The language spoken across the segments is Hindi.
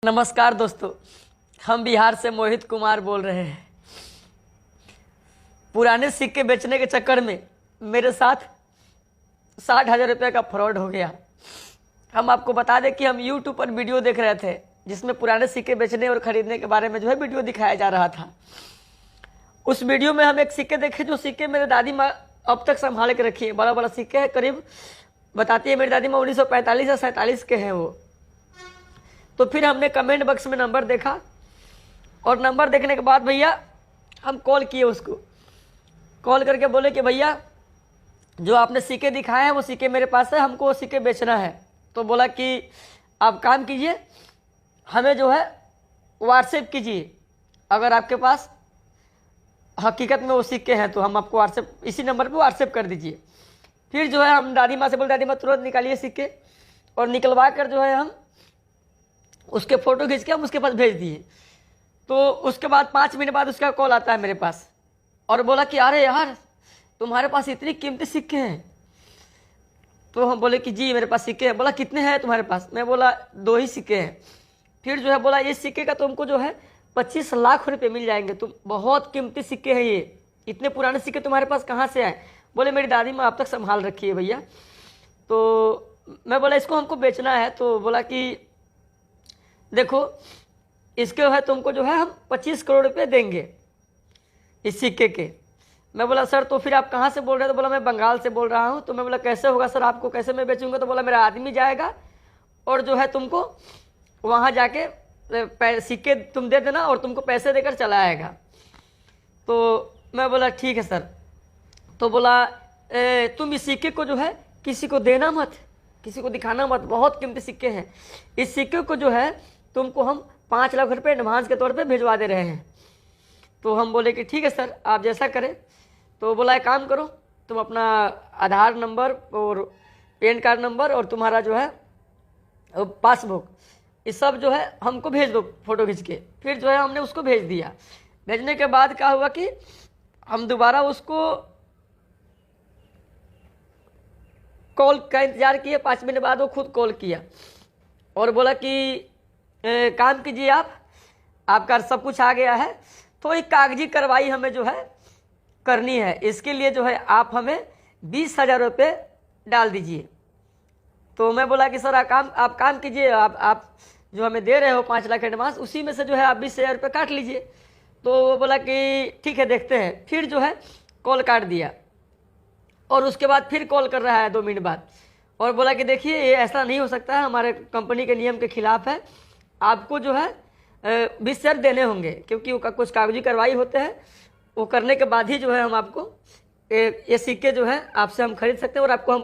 नमस्कार दोस्तों, हम बिहार से मोहित कुमार बोल रहे हैं। पुराने सिक्के बेचने के चक्कर में मेरे साथ 60,000 रुपये का फ्रॉड हो गया। हम आपको बता दें कि हम यूट्यूब पर वीडियो देख रहे थे जिसमें पुराने सिक्के बेचने और ख़रीदने के बारे में वीडियो दिखाया जा रहा था। उस वीडियो में हम एक सिक्के देखे जो सिक्के मेरे दादी माँ अब तक संभाल के रखी है। बड़ा बड़ा सिक्के है, करीब बताती है मेरी दादी माँ 1945 या 47 के हैं वो। तो फिर हमने कमेंट बॉक्स में नंबर देखा और नंबर देखने के बाद भैया हम कॉल किए उसको। कॉल करके बोले कि भैया जो आपने सिक्के दिखाए हैं वो सिक्के मेरे पास है, हमको वो सिक्के बेचना है। तो बोला कि आप काम कीजिए, हमें व्हाट्सएप कीजिए, अगर आपके पास हकीकत में वो सिक्के हैं तो हम आपको व्हाट्सएप इसी नंबर पे व्हाट्सएप कर दीजिए। फिर हम दादी माँ से बोले दादी माँ तुरंत निकालिए सिक्के, और निकलवा कर हम उसके फ़ोटो खींच के हम उसके पास भेज दिए। तो उसके बाद 5 मिनट बाद उसका कॉल आता है मेरे पास और बोला कि अरे यार तुम्हारे पास इतनी कीमती सिक्के हैं। तो हम बोले कि जी मेरे पास सिक्के हैं। बोला कितने हैं तुम्हारे पास? मैं बोला 2 ही सिक्के हैं। फिर बोला ये सिक्के का तुमको 25 लाख रुपए मिल जाएंगे, तुम बहुत कीमती सिक्के हैं ये, इतने पुराने सिक्के तुम्हारे पास कहाँ से आए? बोले मेरी दादी माँ अब तक संभाल रखी है भैया। तो मैं बोला इसको हमको बेचना है। तो बोला कि देखो इसके तुमको हम 25 करोड़ रुपए देंगे इस सिक्के के। मैं बोला सर तो फिर आप कहाँ से बोल रहे हैं? तो बोला मैं बंगाल से बोल रहा हूँ। तो मैं बोला कैसे होगा सर, आपको कैसे मैं बेचूंगा? तो बोला मेरा आदमी जाएगा और तुमको वहाँ जाके सिक्के तुम दे देना और तुमको पैसे देकर चला आएगा। तो मैं बोला ठीक है सर। तो बोला तुम इस सिक्के को किसी को देना मत, किसी को दिखाना मत, बहुत कीमती सिक्के हैं। इस सिक्के को तुमको हम 5 लाख रुपए एडवांस के तौर पे भिजवा दे रहे हैं। तो हम बोले कि ठीक है सर आप जैसा करें। तो बोला एक काम करो, तुम अपना आधार नंबर और पैन कार्ड नंबर और तुम्हारा पासबुक ये सब हमको भेज दो फ़ोटो खींच के। फिर हमने उसको भेज दिया। भेजने के बाद क्या हुआ कि हम दोबारा उसको कॉल का इंतज़ार किए। 5 मिनट बाद वो खुद कॉल किया और बोला कि काम कीजिए आपका सब कुछ आ गया है, तो एक कागजी कार्रवाई हमें करनी है। इसके लिए आप हमें 20,000 रुपये डाल दीजिए। तो मैं बोला कि सर आप काम कीजिए, आप जो हमें दे रहे हो 5 लाख एडवांस, उसी में से आप 20,000 रुपये काट लीजिए। तो वो बोला कि ठीक है देखते हैं। फिर कॉल काट दिया और उसके बाद फिर कॉल कर रहा है 2 मिनट बाद और बोला कि देखिए ये ऐसा नहीं हो सकता है, हमारे कंपनी के नियम के खिलाफ है, आपको 20,000 देने होंगे, क्योंकि वो कुछ कागजी कार्रवाई होते हैं, वो करने के बाद ही हम आपको ये सिक्के आपसे हम खरीद सकते हैं और आपको हम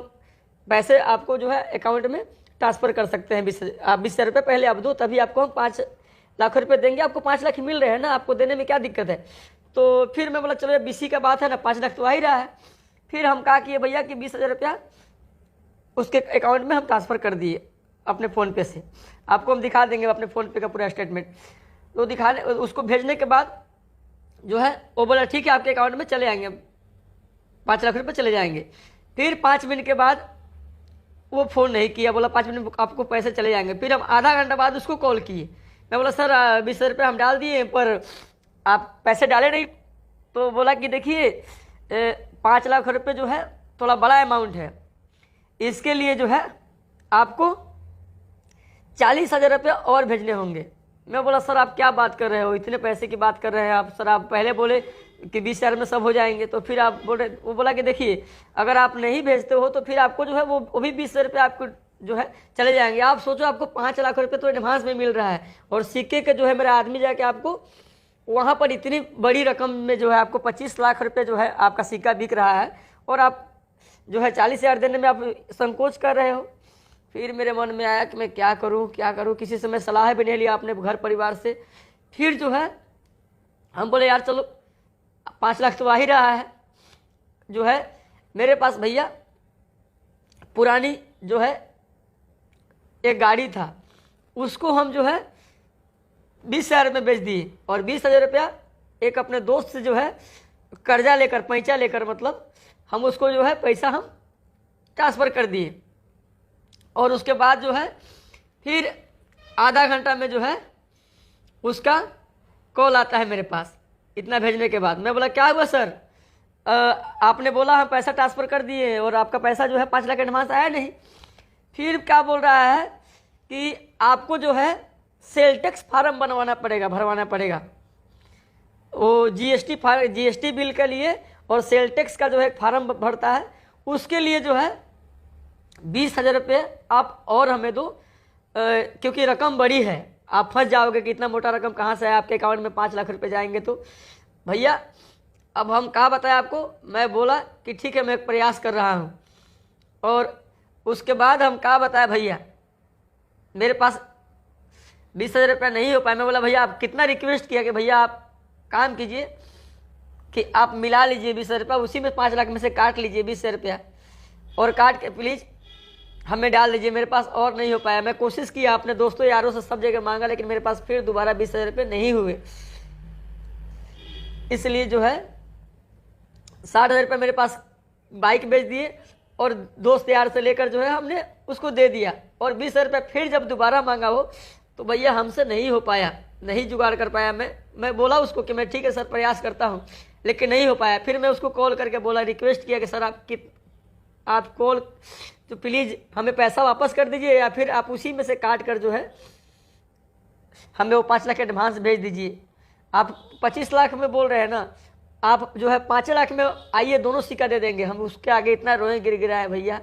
पैसे आपको अकाउंट में ट्रांसफ़र कर सकते हैं। 20,000 रुपये पहले आप दो, तभी आपको हम 5 लाख रुपये देंगे। आपको 5 लाख ही मिल रहे हैं ना, आपको देने में क्या दिक्कत है? तो फिर मैं बोला चलो BC का बात है ना, 5 लाख तो आ ही रहा है। फिर हम कहा कि भैया कि 20,000 रुपया उसके अकाउंट में हम ट्रांसफ़र कर दिए अपने फ़ोनपे से। आपको हम दिखा देंगे अपने फ़ोनपे का पूरा स्टेटमेंट। तो दिखाने उसको भेजने के बाद वो बोला ठीक है आपके अकाउंट में चले आएंगे, 5 लाख रुपये चले जाएंगे। फिर 5 मिनट के बाद वो फ़ोन नहीं किया, बोला 5 मिनट आपको पैसे चले जाएंगे। फिर हम आधा घंटा बाद उसको कॉल किए। मैं बोला सर 20,000 रुपये हम डाल दिए पर आप पैसे डाले नहीं। तो बोला कि देखिए 5 लाख रुपये थोड़ा बड़ा अमाउंट है, इसके लिए आपको 40,000 रुपये और भेजने होंगे। मैं बोला सर आप क्या बात कर रहे हो, इतने पैसे की बात कर रहे हैं आप? सर आप पहले बोले कि 20,000 में सब हो जाएंगे, तो फिर आप बोल रहे। वो बोला कि देखिए अगर आप नहीं भेजते हो तो फिर आपको वो भी 20,000 रुपये आपको चले जाएंगे। आप सोचो आपको 5 लाख रुपये तो एडवांस में मिल रहा है और सिक्के के मेरा आदमी जाके आपको वहाँ पर इतनी बड़ी रकम में आपको 25 लाख रुपये आपका सिक्का बिक रहा है और आप 40,000 देने में आप संकोच कर रहे हो। फिर मेरे मन में आया कि मैं क्या करूं, किसी से मैं सलाह भी नहीं लिया अपने घर परिवार से। फिर हम बोले यार चलो 5 लाख तो आ ही रहा है, मेरे पास भैया पुरानी एक गाड़ी था, उसको हम 20,000 में बेच दिए और 20,000 रुपया एक अपने दोस्त से कर्जा लेकर पैंचा लेकर मतलब हम उसको पैसा हम ट्रांसफ़र कर दिए। और उसके बाद फिर आधा घंटा में उसका कॉल आता है मेरे पास इतना भेजने के बाद। मैं बोला क्या हुआ सर, आपने बोला हम पैसा ट्रांसफ़र कर दिए और आपका पैसा जो है 5 लाख एडवांस आया नहीं। फिर क्या बोल रहा है कि आपको जो है सेल टैक्स फार्म बनवाना पड़ेगा, भरवाना पड़ेगा, वो जीएसटी बिल के लिए और सेल टैक्स का जो है फार्म भरता है, उसके लिए जो है 20,000 रुपये आप और हमें दो, क्योंकि रकम बड़ी है, आप फंस जाओगे कि इतना मोटा रकम कहाँ से है, आपके अकाउंट में 5 लाख रुपए जाएंगे। तो भैया अब हम कहा बताएं आपको। मैं बोला कि ठीक है मैं एक प्रयास कर रहा हूँ, और उसके बाद हम कहा बताया भैया मेरे पास 20,000 रुपया नहीं हो पाया। मैं बोला भैया आप कितना रिक्वेस्ट किया कि भैया आप काम कीजिए कि आप मिला लीजिए 20,000 रुपया, उसी में 5 लाख में से काट लीजिए 20,000 रुपया और काट के प्लीज़ हमें डाल दीजिए, मेरे पास और नहीं हो पाया। मैं कोशिश किया अपने दोस्तों यारों से सब जगह मांगा, लेकिन मेरे पास फिर दोबारा 20,000 रुपये नहीं हुए। इसलिए जो है 60,000 रुपये मेरे पास बाइक बेच दिए और दोस्त यार से लेकर जो है हमने उसको दे दिया, और 20,000 रुपये फिर जब दोबारा मांगा हो तो भैया हमसे नहीं हो पाया, नहीं जुगाड़ कर पाया। मैं बोला उसको कि मैं ठीक है सर प्रयास करता हूँ, लेकिन नहीं हो पाया। फिर मैं उसको कॉल करके बोला, रिक्वेस्ट किया कि सर आप कॉल तो प्लीज़ हमें पैसा वापस कर दीजिए, या फिर आप उसी में से काट कर जो है हमें वो 5 लाख एडवांस भेज दीजिए। आप 25 लाख में बोल रहे हैं ना, आप जो है 5 लाख में आइए, दोनों सिक्का दे देंगे। हम उसके आगे इतना रोए गिरा है भैया,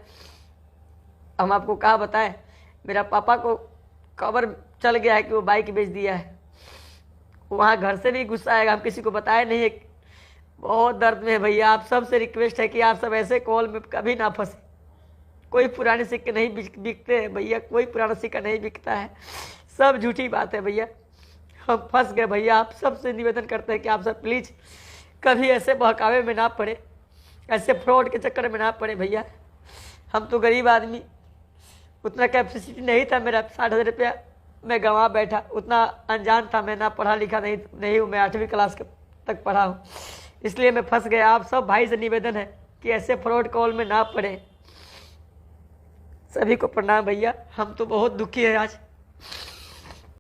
हम आपको कहा बताएं। मेरा पापा को खबर चल गया है कि वो बाइक बेच दिया है, वहाँ घर से भी गुस्सा आएगा, हम किसी को बताए नहीं है। बहुत दर्द में है भैया। आप सबसे रिक्वेस्ट है कि आप सब ऐसे कॉल में कभी ना फंसे। कोई पुराने सिक्के नहीं बिकते हैं भैया, कोई पुराना सिक्का नहीं बिकता है, सब झूठी बात है भैया। हम फंस गए भैया। आप सबसे निवेदन करते हैं कि आप सब प्लीज़ कभी ऐसे बहकावे में ना पड़े, ऐसे फ्रॉड के चक्कर में ना पड़े भैया। हम तो गरीब आदमी, उतना कैपेसिटी नहीं था मेरा, 60,000 रुपया मैं गंवा बैठा। उतना अनजान था मैं, ना पढ़ा लिखा नहीं हूँ मैं, 8वीं क्लास तक पढ़ा हूँ, इसलिए मैं फंस गया। आप सब भाई से निवेदन है कि ऐसे फ्रॉड कॉल में ना पड़े। सभी को प्रणाम भैया, हम तो बहुत दुखी है आज।